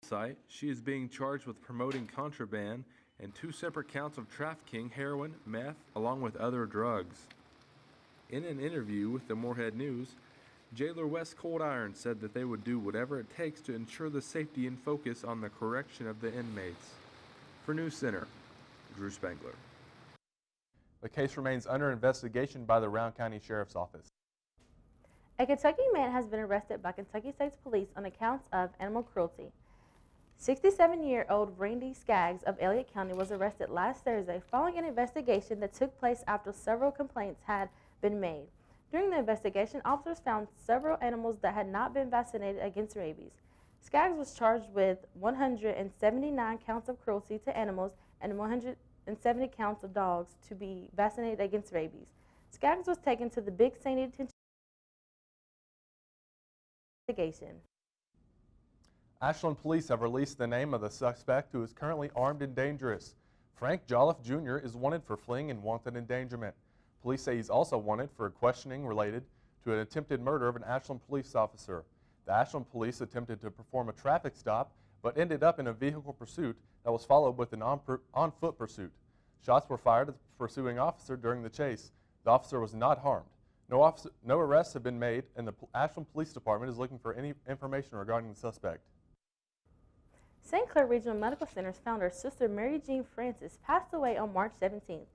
Site, she is being charged with promoting contraband and two separate counts of trafficking heroin, meth, along with other drugs. In an interview with the Moorhead News, Jailer Wes Cold Iron said that they would do whatever it takes to ensure the safety and focus on the correction of the inmates. For NewsCenter, Drew Spangler. The case remains under investigation by the Round County Sheriff's Office. A Kentucky man has been arrested by Kentucky State Police on accounts of animal cruelty. 67-year-old Randy Skaggs of Elliott County was arrested last Thursday following an investigation that took place after several complaints had been made. During the investigation, officers found several animals that had not been vaccinated against rabies. Skaggs was charged with 179 counts of cruelty to animals and 170 counts of dogs to be vaccinated against rabies. Skaggs was taken to the Big Sandy Detention investigation. Ashland police have released the name of the suspect who is currently armed and dangerous. Frank Jolliffe Jr. is wanted for fleeing and wanted endangerment. Police say he's also wanted for questioning related to an attempted murder of an Ashland police officer. The Ashland police attempted to perform a traffic stop but ended up in a vehicle pursuit that was followed with an on-foot pursuit. Shots were fired at the pursuing officer during the chase. The officer was not harmed. No arrests have been made, and the Ashland Police Department is looking for any information regarding the suspect. St. Clair Regional Medical Center's founder, Sister Mary Jean Francis, passed away on March 17th.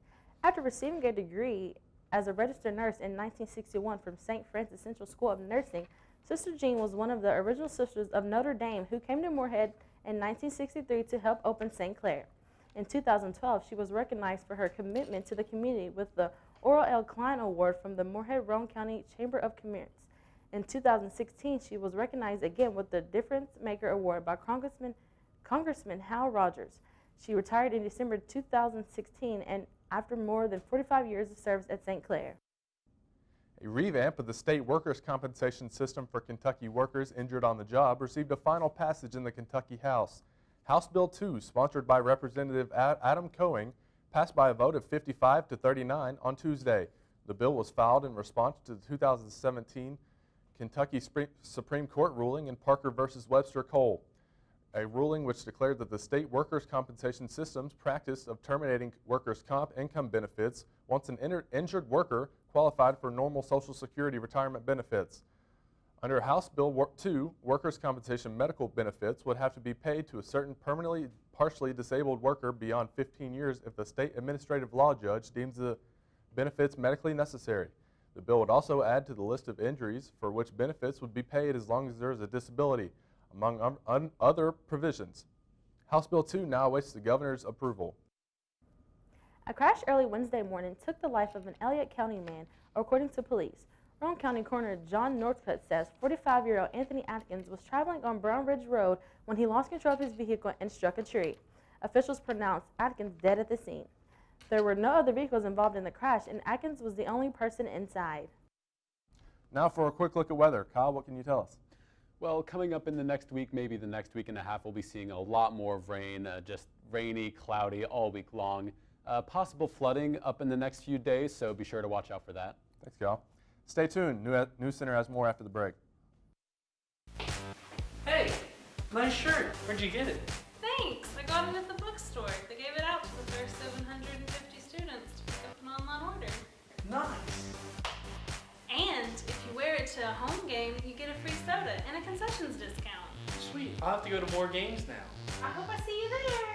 After receiving a degree as a registered nurse in 1961 from St. Francis Central School of Nursing, Sister Jean was one of the original sisters of Notre Dame who came to Moorhead in 1963 to help open St. Clair. In 2012, she was recognized for her commitment to the community with the Oral L. Klein Award from the Moorhead-Roane County Chamber of Commerce. In 2016, she was recognized again with the Difference Maker Award by Congressman Hal Rogers. She retired in December 2016 and after more than 45 years of service at St. Clair. A revamp of the state workers' compensation system for Kentucky workers injured on the job received a final passage in the Kentucky House. House Bill 2, sponsored by Representative Adam Coing, passed by a vote of 55 to 39 on Tuesday. The bill was filed in response to the 2017 Kentucky Supreme Court ruling in Parker v. Webster Coal, a ruling which declared that the state workers' compensation system's practice of terminating workers' comp income benefits once an injured worker qualified for normal Social Security retirement benefits. Under House Bill 2, workers' compensation medical benefits would have to be paid to a certain permanently partially disabled worker beyond 15 years if the state administrative law judge deems the benefits medically necessary. The bill would also add to the list of injuries for which benefits would be paid as long as there is a disability, among other provisions. House Bill 2 now awaits the governor's approval. A crash early Wednesday morning took the life of an Elliott County man, according to police. Roane County Coroner John Northcutt says 45-year-old Anthony Atkins was traveling on Brown Ridge Road when he lost control of his vehicle and struck a tree. Officials pronounced Atkins dead at the scene. There were no other vehicles involved in the crash, and Atkins was the only person inside. Now for a quick look at weather. Kyle, what can you tell us? Well, coming up in the next week, maybe the next week and a half, we'll be seeing a lot more of rain, just rainy, cloudy all week long. Possible flooding up in the next few days, so be sure to watch out for that. Thanks, Kyle. Stay tuned. NewsCenter has more after the break. Hey, nice shirt. Where'd you get it? Thanks. I got it at the bookstore. They gave it out to the first 750 students to pick up an online order. Nice. And if you wear it to a home game, you get a free soda and a concessions discount. Sweet. I'll have to go to more games now. I hope I see you there.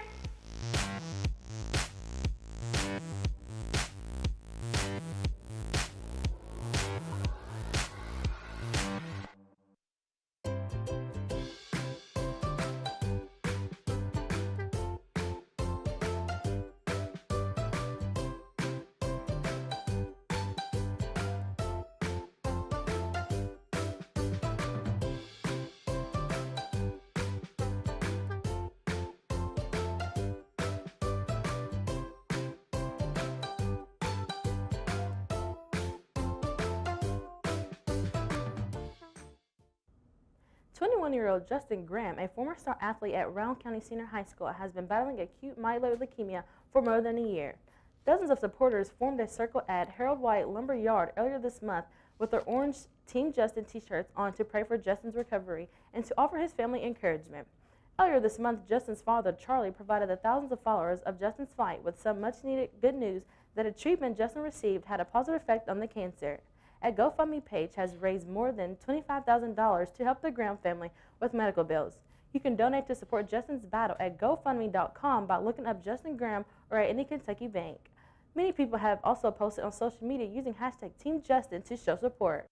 21-year-old Justin Graham, a former star athlete at Roane County Senior High School, has been battling acute myeloid leukemia for more than a year. Dozens of supporters formed a circle at Harold White Lumber Yard earlier this month with their orange Team Justin t-shirts on to pray for Justin's recovery and to offer his family encouragement. Earlier this month, Justin's father, Charlie, provided the thousands of followers of Justin's fight with some much-needed good news that a treatment Justin received had a positive effect on the cancer. A GoFundMe page has raised more than $25,000 to help the Graham family with medical bills. You can donate to support Justin's battle at GoFundMe.com by looking up Justin Graham or at any Kentucky bank. Many people have also posted on social media using hashtag Team Justin to show support.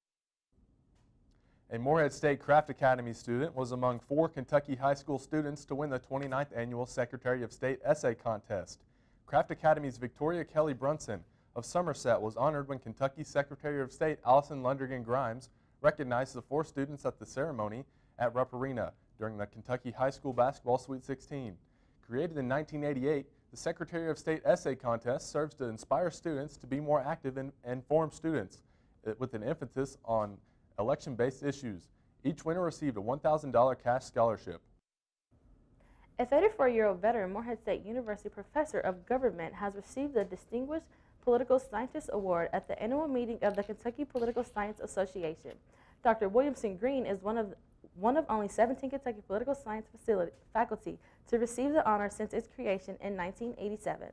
A Morehead State Craft Academy student was among 4 Kentucky high school students to win the 29th Annual Secretary of State Essay Contest. Craft Academy's Victoria Kelly Brunson of Somerset was honored when Kentucky Secretary of State Allison Lundergan Grimes recognized the 4 students at the ceremony at Rupp Arena during the Kentucky High School Basketball Sweet 16. Created in 1988, the Secretary of State Essay Contest serves to inspire students to be more active and informed students with an emphasis on election-based issues. Each winner received a $1,000 cash scholarship. A 34-year-old veteran Morehead State University professor of government has received the Distinguished Political Scientist Award at the annual meeting of the Kentucky Political Science Association. Dr. Williamson Green is one of only 17 Kentucky political science faculty to receive the honor since its creation in 1987.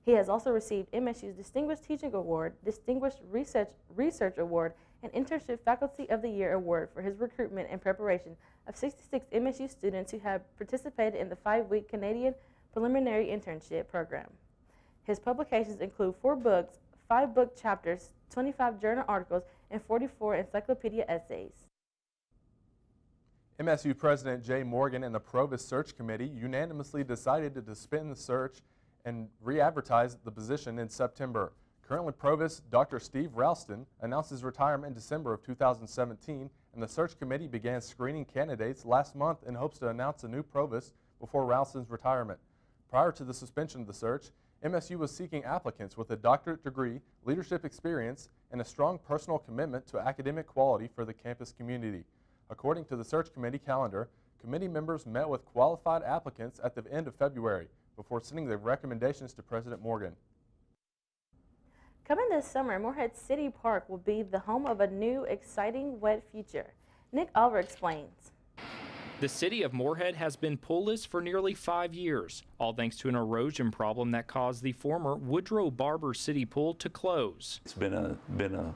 He has also received MSU's Distinguished Teaching Award, Distinguished Research Award, and Internship Faculty of the Year Award for his recruitment and preparation of 66 MSU students who have participated in the 5-week Canadian Preliminary Internship Program. His publications include 4 books, 5 book chapters, 25 journal articles, and 44 encyclopedia essays. MSU President Jay Morgan and the Provost Search Committee unanimously decided to suspend the search and re-advertise the position in September. Currently, Provost Dr. Steve Ralston announced his retirement in December of 2017, and the search committee began screening candidates last month in hopes to announce a new provost before Ralston's retirement. Prior to the suspension of the search, MSU was seeking applicants with a doctorate degree, leadership experience, and a strong personal commitment to academic quality for the campus community. According to the search committee calendar, committee members met with qualified applicants at the end of February before sending their recommendations to President Morgan. Coming this summer, Morehead City Park will be the home of a new, exciting wet future. Nick Oliver explains. The city of Morehead has been poolless for nearly 5 years, all thanks to an erosion problem that caused the former Woodrow Barber City Pool to close. It's been a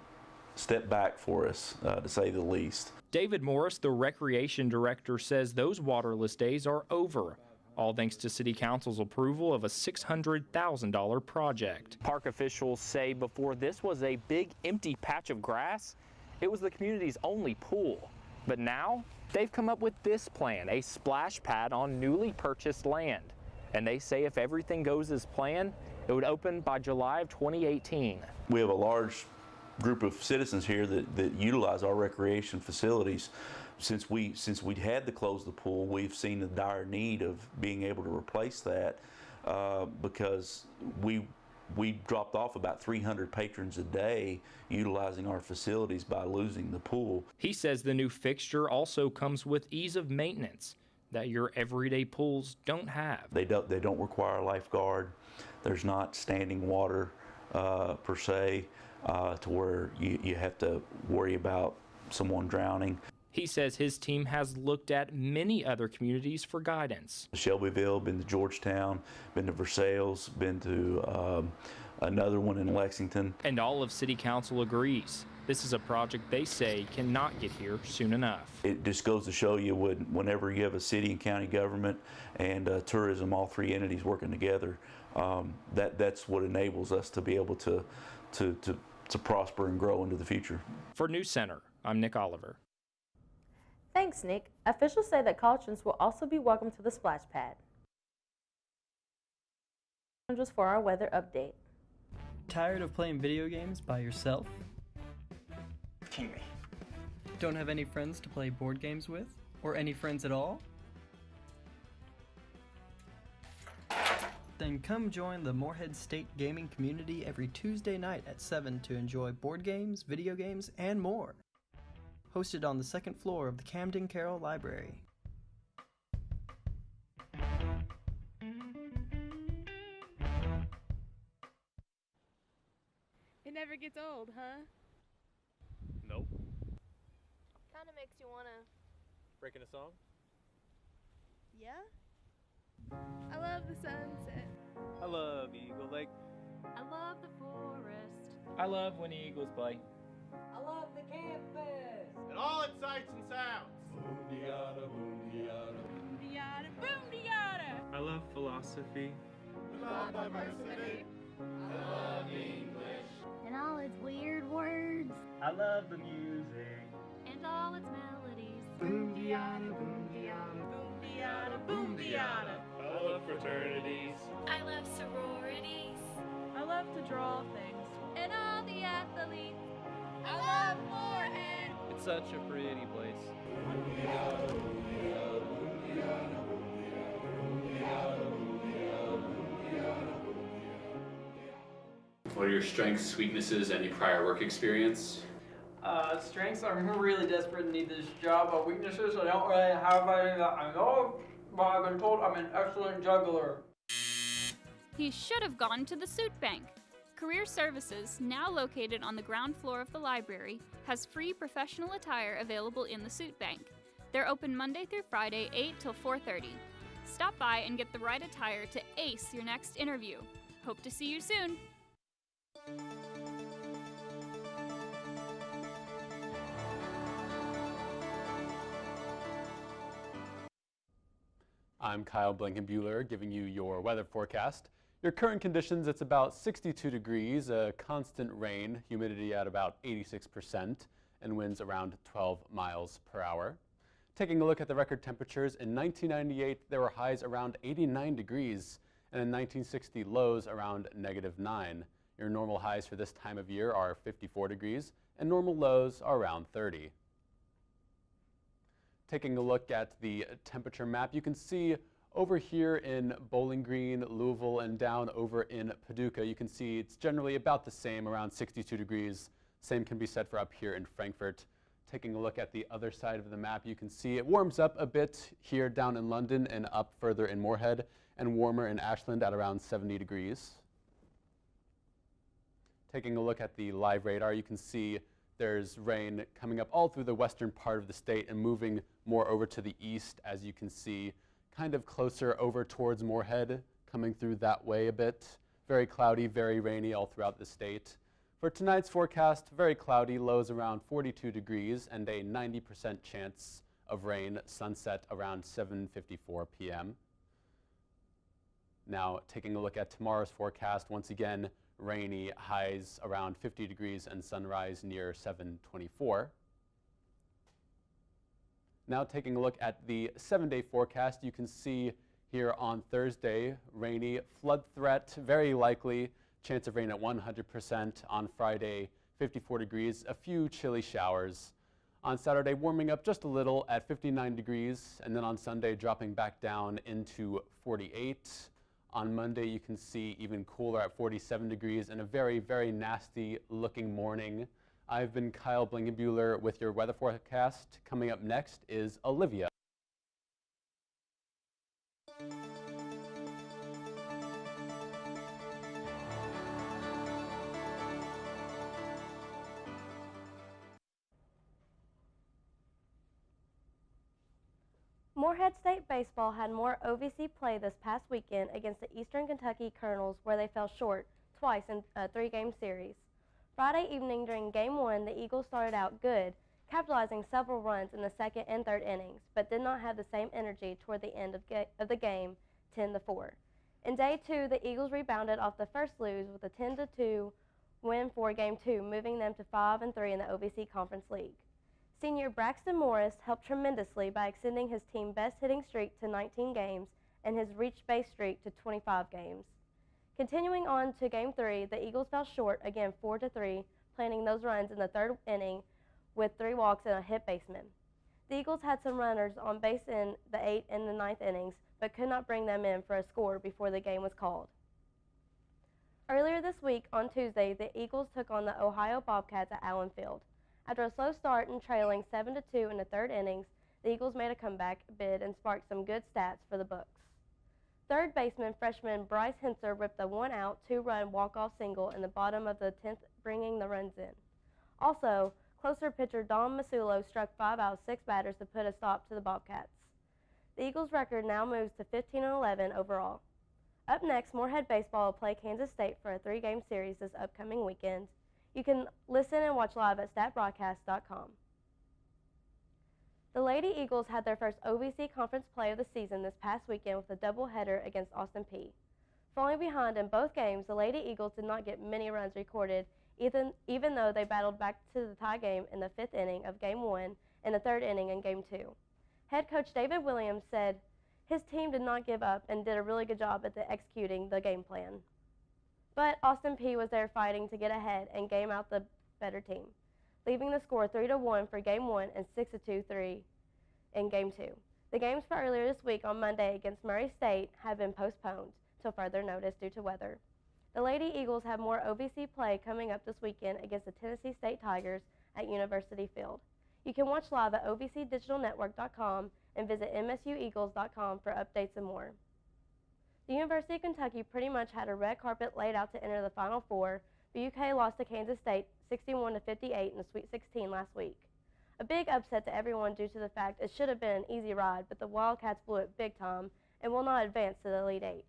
step back for us, to say the least. David Morris, the recreation director, says those waterless days are over, all thanks to City Council's approval of a $600,000 project. Park officials say before this was a big empty patch of grass, it was the community's only pool. But now, they've come up with this plan, a splash pad on newly purchased land. And they say if everything goes as planned, it would open by July of 2018. We have a large group of citizens here that utilize our recreation facilities. Since we had to close the pool, we've seen the dire need of being able to replace that because we dropped off about 300 patrons a day utilizing our facilities by losing the pool. He says the new fixture also comes with ease of maintenance that your everyday pools don't have. They don't require a lifeguard. There's not standing water per se to where you have to worry about someone drowning. He says his team has looked at many other communities for guidance. Shelbyville, been to Georgetown, been to Versailles, been to another one in Lexington. And all of City Council agrees. This is a project they say cannot get here soon enough. It just goes to show you whenever you have a city and county government and tourism, all 3 entities working together, that's what enables us to be able to prosper and grow into the future. For NewsCenter, I'm Nick Oliver. Thanks, Nick. Officials say that college students will also be welcome to the splash pad. Just for our weather update. Tired of playing video games by yourself? King me. Don't have any friends to play board games with? Or any friends at all? Then come join the Morehead State gaming community every Tuesday night at 7 to enjoy board games, video games, and more. Hosted on the 2nd floor of the Camden Carroll Library. It never gets old, huh? Nope. Kinda makes you wanna... Breaking a song? Yeah? I love the sunset. I love Eagle Lake. I love the forest. I love when the Eagles play. I love the campus. And all its sights and sounds. Boom-de-yada, boom-de-yada. Boom-de-yada, boom-de-yada. I love philosophy. We love diversity. I love English. And all its weird words. I love the music. And all its melodies. Boom-de-yada, boom-de-yada. Boom-de-yada, boom-de-yada. I love fraternities. I love sororities. I love to draw things. And all the athletes. I love Moorhead. It's such a pretty place. Boom-de-yada, boom-de-yada, boom-de-yada, boom-de-yada, boom-de-yada, boom-de-yada, boom-de-yada. What are your strengths, weaknesses, any prior work experience? Strengths, I'm really desperate and need this job. Weaknesses, I don't really have any that I know, but I've been told I'm an excellent juggler. He should have gone to the suit bank. Career Services, now located on the ground floor of the library, has free professional attire available in the suit bank. They're open Monday through Friday, 8 till 4:30. Stop by and get the right attire to ace your next interview. Hope to see you soon. I'm Kyle Blankenbuehler giving you your weather forecast. Your current conditions, it's about 62 degrees, constant rain, humidity at about 86%, and winds around 12 miles per hour. Taking a look at the record temperatures, in 1998 there were highs around 89 degrees, and in 1960 lows around -9. Your normal highs for this time of year are 54 degrees, and normal lows are around 30. Taking a look at the temperature map, you can see over here in Bowling Green, Louisville, and down over in Paducah, you can see it's generally about the same, around 62 degrees. Same can be said for up here in Frankfort. Taking a look at the other side of the map, you can see it warms up a bit here down in London and up further in Moorhead, and warmer in Ashland at around 70 degrees. Taking a look at the live radar, you can see there's rain coming up all through the western part of the state and moving more over to the east, as you can see, kind of closer over towards Moorhead, coming through that way a bit. Very cloudy, very rainy all throughout the state. For tonight's forecast, very cloudy, lows around 42 degrees and a 90% chance of rain, sunset around 7:54 p.m. Now, taking a look at tomorrow's forecast, once again, rainy, highs around 50 degrees and sunrise near 7:24. Now taking a look at the 7-day forecast, you can see here on Thursday, rainy, flood threat, very likely, chance of rain at 100%. On Friday, 54 degrees, a few chilly showers. On Saturday, warming up just a little at 59 degrees, and then on Sunday, dropping back down into 48. On Monday, you can see even cooler at 47 degrees and a very, very nasty looking morning. I've been Kyle Blankenbuehler with your weather forecast. Coming up next is Olivia. Moorhead State Baseball had more OVC play this past weekend against the Eastern Kentucky Colonels, where they fell short twice in a 3-game series. Friday evening during Game 1, the Eagles started out good, capitalizing several runs in the second and third innings, but did not have the same energy toward the end of the game, 10-4. In Day 2, the Eagles rebounded off the first lose with a 10-2 win for Game 2, moving them to 5-3 in the OVC Conference League. Senior Braxton Morris helped tremendously by extending his team best hitting streak to 19 games and his reach base streak to 25 games. Continuing on to Game 3, the Eagles fell short again 4-3, planting those runs in the third inning with 3 walks and a hit baseman. The Eagles had some runners on base in the 8th and the 9th innings, but could not bring them in for a score before the game was called. Earlier this week, on Tuesday, the Eagles took on the Ohio Bobcats at Allen Field. After a slow start and trailing 7-2 in the third innings, the Eagles made a comeback bid and sparked some good stats for the books. Third baseman freshman Bryce Henser ripped a 1-out, 2-run walk-off single in the bottom of the 10th, bringing the runs in. Also, closer pitcher Dom Masulo struck 5 out of 6 batters to put a stop to the Bobcats. The Eagles' record now moves to 15-11 overall. Up next, Morehead Baseball will play Kansas State for a 3-game series this upcoming weekend. You can listen and watch live at statbroadcast.com. The Lady Eagles had their first OVC conference play of the season this past weekend with a doubleheader against Austin Peay. Falling behind in both games, the Lady Eagles did not get many runs recorded, even though they battled back to the tie game in the 5th inning of Game 1 and the 3rd inning in Game 2. Head coach David Williams said his team did not give up and did a really good job at executing the game plan. But Austin Peay was there fighting to get ahead and game out the better team, leaving the score 3-1 for Game 1 and 6-2-3 in Game 2. The games for earlier this week on Monday against Murray State have been postponed till further notice due to weather. The Lady Eagles have more OVC play coming up this weekend against the Tennessee State Tigers at University Field. You can watch live at ovcdigitalnetwork.com and visit msueagles.com for updates and more. The University of Kentucky pretty much had a red carpet laid out to enter the Final Four, but UK lost to Kansas State 61-58 in the Sweet 16 last week. A big upset to everyone due to the fact it should have been an easy ride, but the Wildcats blew it big time and will not advance to the Elite Eight.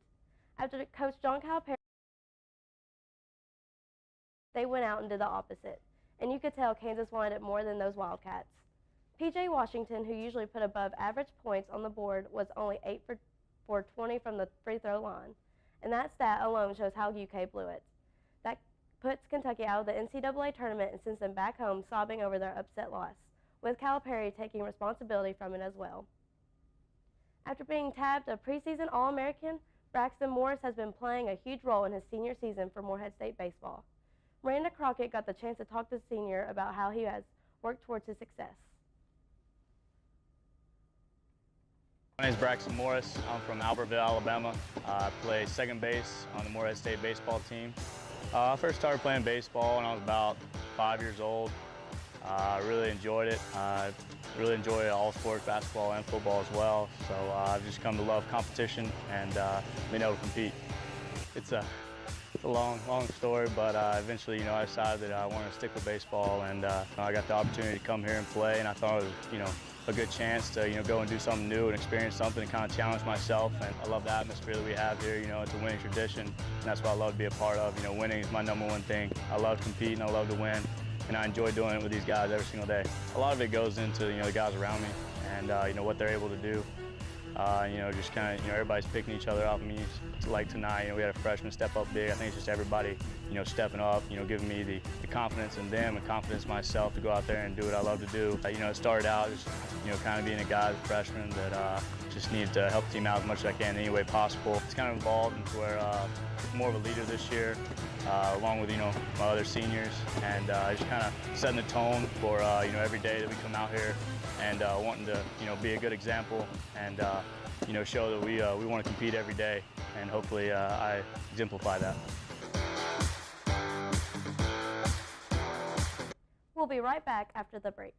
After Coach John Calipari, they went out and did the opposite, and you could tell Kansas wanted it more than those Wildcats. P.J. Washington, who usually put above average points on the board, was only 8 for 20 from the free throw line, and that stat alone shows how UK blew it. That puts Kentucky out of the NCAA tournament and sends them back home sobbing over their upset loss, with Calipari taking responsibility from it as well. After being tabbed a preseason All-American, Braxton Morris has been playing a huge role in his senior season for Morehead State baseball. Miranda Crockett got the chance to talk to the senior about how he has worked towards his success. My name is Braxton Morris. I'm from Albertville, Alabama. I play second base on the Morehead State baseball team. I first started playing baseball when I was about 5 years old. I really enjoyed it. I really enjoy all sports, basketball and football as well. So I've just come to love competition and being able to compete. It's a long story, but eventually, I decided that I wanted to stick with baseball, and I got the opportunity to come here and play, and I thought it was, a good chance to, go and do something new and experience something and kind of challenge myself. And I love the atmosphere that we have here. It's a winning tradition, and that's what I love to be a part of. Winning is my #1 thing. I love competing, I love to win, and I enjoy doing it with these guys every single day. A lot of it goes into, the guys around me and, what they're able to do. Just kind of, everybody's picking each other up. I mean, like tonight, we had a freshman step up big. I think it's just everybody, stepping up, giving me the confidence in them and confidence in myself to go out there and do what I love to do. It started out just, kind of being a guy, a freshman that just needed to help the team out as much as I can in any way possible. It's kind of evolved into where I'm more of a leader this year, along with, my other seniors, and just kind of setting the tone for, every day that we come out here and wanting to, be a good example and, show that we want to compete every day, and hopefully I exemplify that. We'll be right back after the break.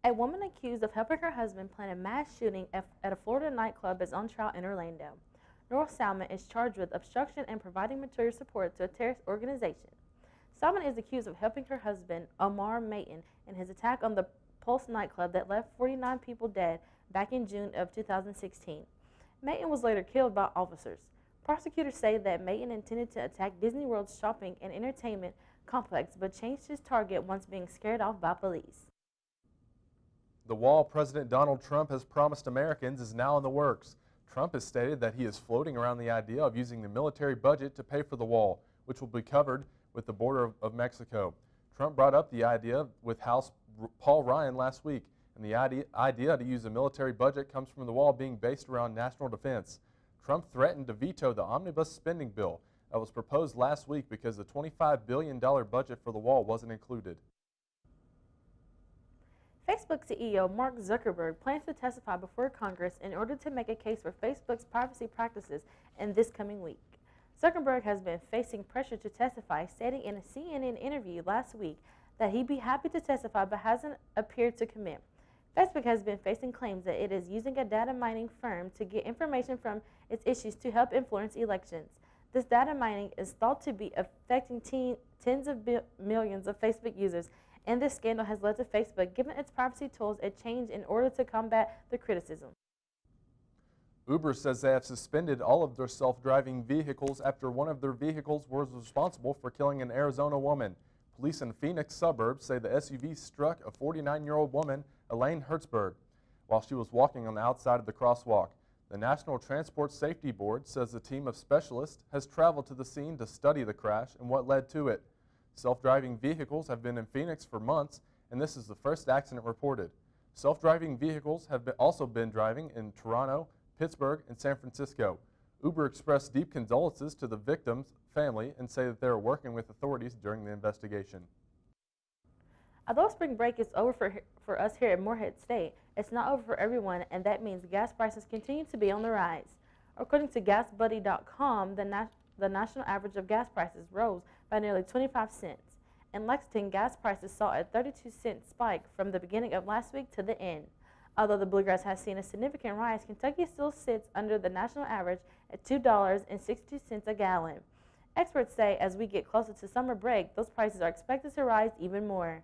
A woman accused of helping her husband plan a mass shooting at a Florida nightclub is on trial in Orlando. Norah Salmon is charged with obstruction and providing material support to a terrorist organization. Salmon is accused of helping her husband, Omar Mayton, in his attack on the Pulse nightclub that left 49 people dead back in June of 2016. Mayton was later killed by officers. Prosecutors say that Mayton intended to attack Disney World's shopping and entertainment complex but changed his target once being scared off by police. The wall President Donald Trump has promised Americans is now in the works. Trump has stated that he is floating around the idea of using the military budget to pay for the wall, which will be covered with the border of Mexico. Trump brought up the idea with House Paul Ryan last week, and the idea to use a military budget comes from the wall being based around national defense. Trump threatened to veto the omnibus spending bill that was proposed last week because the $25 billion budget for the wall wasn't included. Facebook CEO Mark Zuckerberg plans to testify before Congress in order to make a case for Facebook's privacy practices in this coming week. Zuckerberg has been facing pressure to testify, stating in a CNN interview last week that he'd be happy to testify but hasn't appeared to commit. Facebook has been facing claims that it is using a data mining firm to get information from its issues to help influence elections. This data mining is thought to be affecting tens of millions of Facebook users, and this scandal has led to Facebook giving its privacy tools a change in order to combat the criticism. Uber says they have suspended all of their self-driving vehicles after one of their vehicles was responsible for killing an Arizona woman. Police in Phoenix suburbs say the SUV struck a 49-year-old woman, Elaine Hertzberg, while she was walking on the outside of the crosswalk. The National Transport Safety Board says a team of specialists has traveled to the scene to study the crash and what led to it. Self-driving vehicles have been in Phoenix for months, and this is the first accident reported. Self-driving vehicles have also been driving in Toronto, Pittsburgh, and San Francisco. Uber expressed deep condolences to the victim's family and say that they are working with authorities during the investigation. Although spring break is over for us here at Morehead State, it's not over for everyone, and that means gas prices continue to be on the rise. According to GasBuddy.com, the national average of gas prices rose by nearly 25 cents. In Lexington, gas prices saw a 32-cent spike from the beginning of last week to the end. Although the Bluegrass has seen a significant rise, Kentucky still sits under the national average at $2.62 a gallon. Experts say as we get closer to summer break, those prices are expected to rise even more.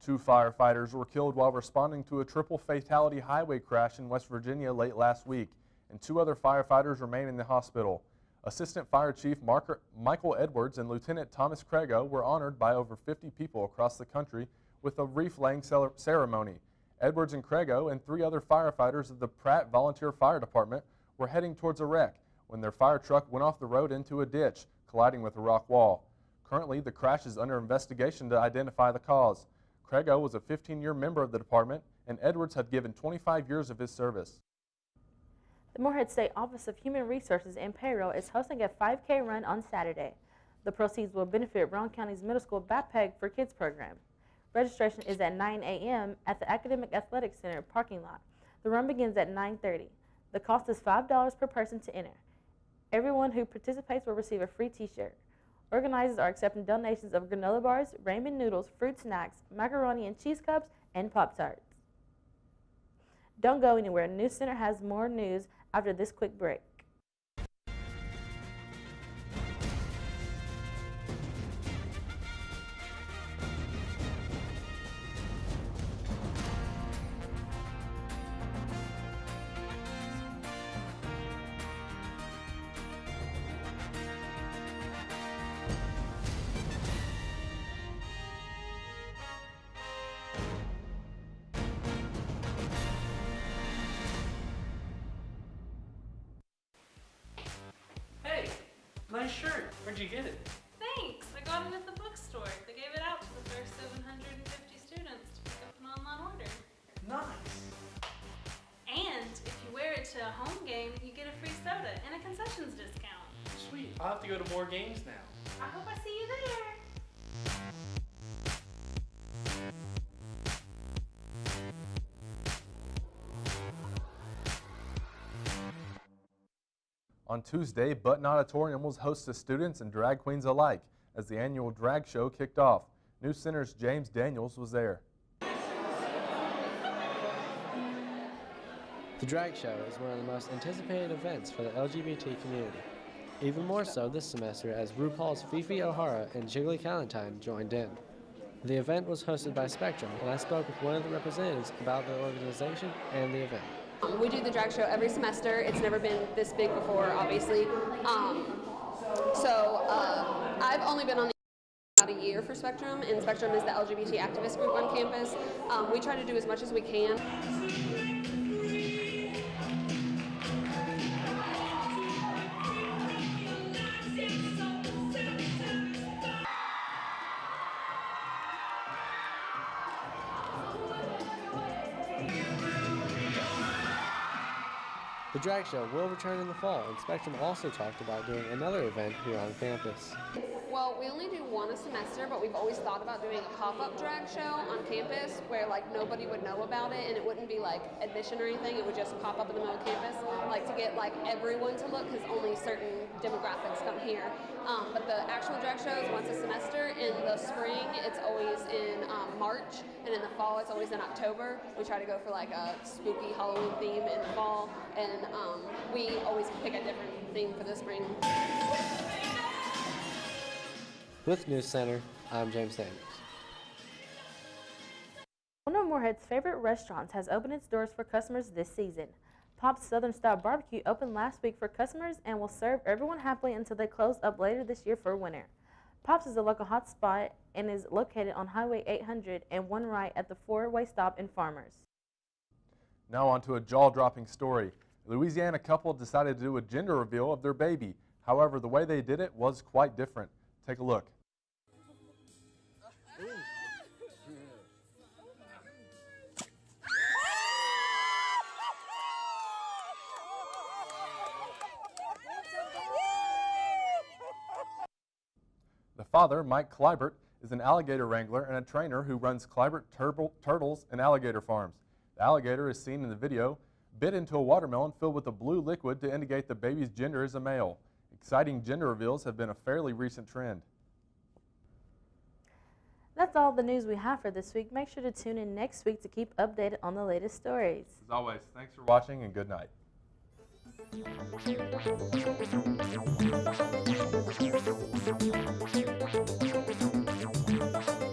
2 firefighters were killed while responding to a triple fatality highway crash in West Virginia late last week, and 2 other firefighters remain in the hospital. Assistant Fire Chief Michael Edwards and Lieutenant Thomas Crego were honored by over 50 people across the country with a wreath-laying ceremony. Edwards and Crego and 3 other firefighters of the Pratt Volunteer Fire Department were heading towards a wreck when their fire truck went off the road into a ditch, colliding with a rock wall. Currently, the crash is under investigation to identify the cause. Crego was a 15-year member of the department, and Edwards had given 25 years of his service. The Morehead State Office of Human Resources and Payroll is hosting a 5K run on Saturday. The proceeds will benefit Rowan County's Middle School Backpack for Kids program. Registration is at 9 a.m. at the Academic Athletics Center parking lot. The run begins at 9:30. The cost is $5 per person to enter. Everyone who participates will receive a free t-shirt. Organizers are accepting donations of granola bars, ramen noodles, fruit snacks, macaroni and cheese cups, and Pop-Tarts. Don't go anywhere. NewsCenter has more news after this quick break. Nice shirt. Where'd you get it? Thanks. I got it at the bookstore. They gave it out to the first 750 students to pick up an online order. Nice. And if you wear it to a home game, you get a free soda and a concessions discount. Sweet. I'll have to go to more games now. I hope I see you there. On Tuesday, Button Auditorium will host the students and drag queens alike as the annual drag show kicked off. NewsCenter's James Daniels was there. The drag show is one of the most anticipated events for the LGBT community. Even more so this semester as RuPaul's Fifi O'Hara and Jiggly Calentine joined in. The event was hosted by Spectrum, and I spoke with one of the representatives about the organization and the event. We do the drag show every semester. It's never been this big before, obviously. I've only been on the about a year for Spectrum, and Spectrum is the LGBT activist group on campus. We try to do as much as we can. The drag show will return in the fall, and Spectrum also talked about doing another event here on campus. Well, we only do one a semester, but we've always thought about doing a pop-up drag show on campus where like nobody would know about it, and it wouldn't be like admission or anything. It would just pop up in the middle of campus, like to get like everyone to look, because only certain demographics come here. But the actual drag show is once a semester. In the spring, it's always in March, and in the fall, it's always in October. We try to go for like a spooky Halloween theme in the fall, and we always pick a different theme for the spring. With NewsCenter, I'm James Daniels. One of Moorhead's favorite restaurants has opened its doors for customers this season. Pop's Southern Style Barbecue opened last week for customers and will serve everyone happily until they close up later this year for winter. Pop's is a local hot spot and is located on Highway 800 and one right at the four-way stop in Farmers. Now on to a jaw-dropping story. A Louisiana couple decided to do a gender reveal of their baby. However, the way they did it was quite different. Take a look. The father, Mike Kleibert, is an alligator wrangler and a trainer who runs Kleibert Turtles and Alligator Farms. The alligator is seen in the video bit into a watermelon filled with a blue liquid to indicate the baby's gender is a male. Exciting gender reveals have been a fairly recent trend. That's all the news we have for this week. Make sure to tune in next week to keep updated on the latest stories. As always, thanks for watching and good night. Thank you.